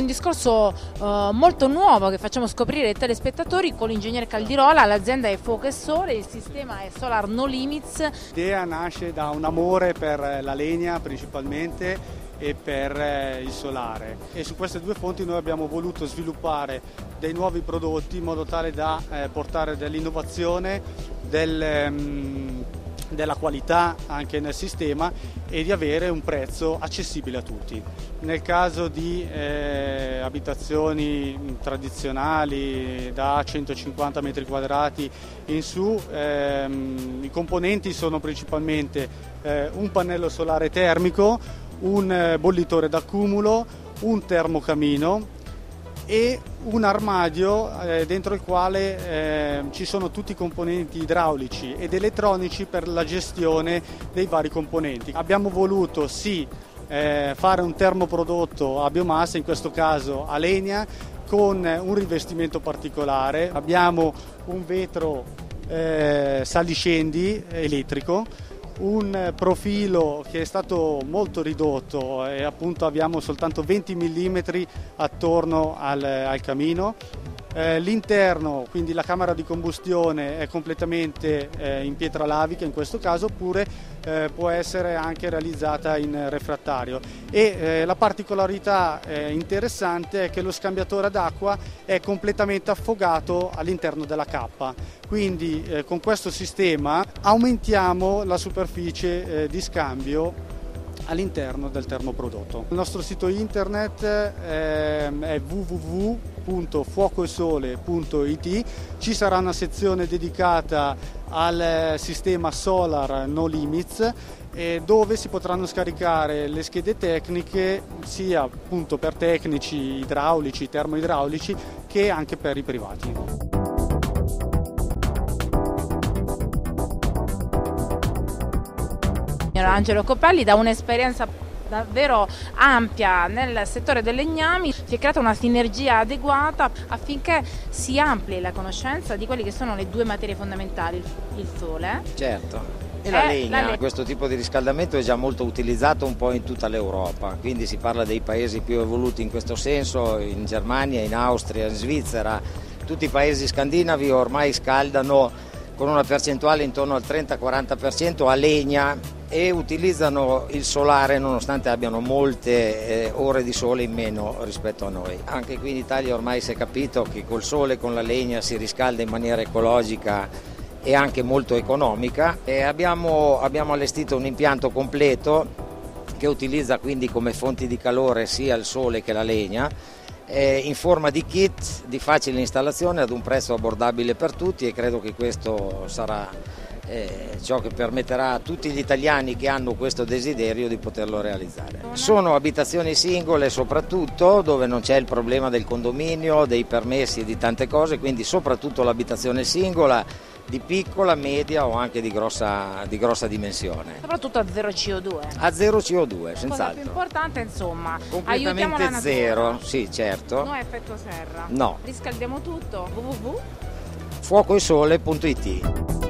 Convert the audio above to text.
un discorso molto nuovo che facciamo scoprire ai telespettatori con l'ingegnere Caldirola. L'azienda è Fuoco e Sole, il sistema è Solar No Limits. L'idea nasce da un amore per la legna principalmente e per il solare, e su queste due fonti noi abbiamo voluto sviluppare dei nuovi prodotti in modo tale da portare dell'innovazione, della qualità anche nel sistema e di avere un prezzo accessibile a tutti. Nel caso di abitazioni tradizionali da 150 metri quadrati in su, i componenti sono principalmente un pannello solare termico, un bollitore d'accumulo, un termocamino e un armadio dentro il quale ci sono tutti i componenti idraulici ed elettronici per la gestione dei vari componenti. Abbiamo voluto fare un termoprodotto a biomassa, in questo caso a legna, con un rivestimento particolare. Abbiamo un vetro saliscendi elettrico, un profilo che è stato molto ridotto e appunto abbiamo soltanto 20 mm attorno al camino. L'interno, quindi la camera di combustione, è completamente in pietra lavica in questo caso, oppure può essere anche realizzata in refrattario, e la particolarità interessante è che lo scambiatore d'acqua è completamente affogato all'interno della cappa, quindi con questo sistema aumentiamo la superficie di scambio all'interno del termoprodotto. Il nostro sito internet è www.fuocoesole.it. Ci sarà una sezione dedicata al sistema Solar No Limits, dove si potranno scaricare le schede tecniche sia appunto per tecnici idraulici, termoidraulici, che anche per i privati. Angelo Copelli, da un'esperienza davvero ampia nel settore dei legnami, si è creata una sinergia adeguata affinché si ampli la conoscenza di quelle che sono le due materie fondamentali, il sole. Certo. E la legna. Questo tipo di riscaldamento è già molto utilizzato un po' in tutta l'Europa, quindi si parla dei paesi più evoluti in questo senso, in Germania, in Austria, in Svizzera. Tutti i paesi scandinavi ormai scaldano con una percentuale intorno al 30-40% a legna e utilizzano il solare nonostante abbiano molte ore di sole in meno rispetto a noi. Anche qui in Italia ormai si è capito che col sole e con la legna si riscalda in maniera ecologica e anche molto economica, e abbiamo allestito un impianto completo che utilizza quindi come fonti di calore sia il sole che la legna, in forma di kit di facile installazione ad un prezzo abbordabile per tutti, e credo che questo sarà ciò che permetterà a tutti gli italiani che hanno questo desiderio di poterlo realizzare. Sono abitazioni singole soprattutto, dove non c'è il problema del condominio, dei permessi e di tante cose, quindi soprattutto l'abitazione singola di piccola, media o anche di grossa dimensione. Soprattutto a zero CO2. A zero CO2, senz'altro. La cosa più importante, insomma, completamente zero, sì, certo. No effetto serra. No. Riscaldiamo tutto. www.fuocoesole.it.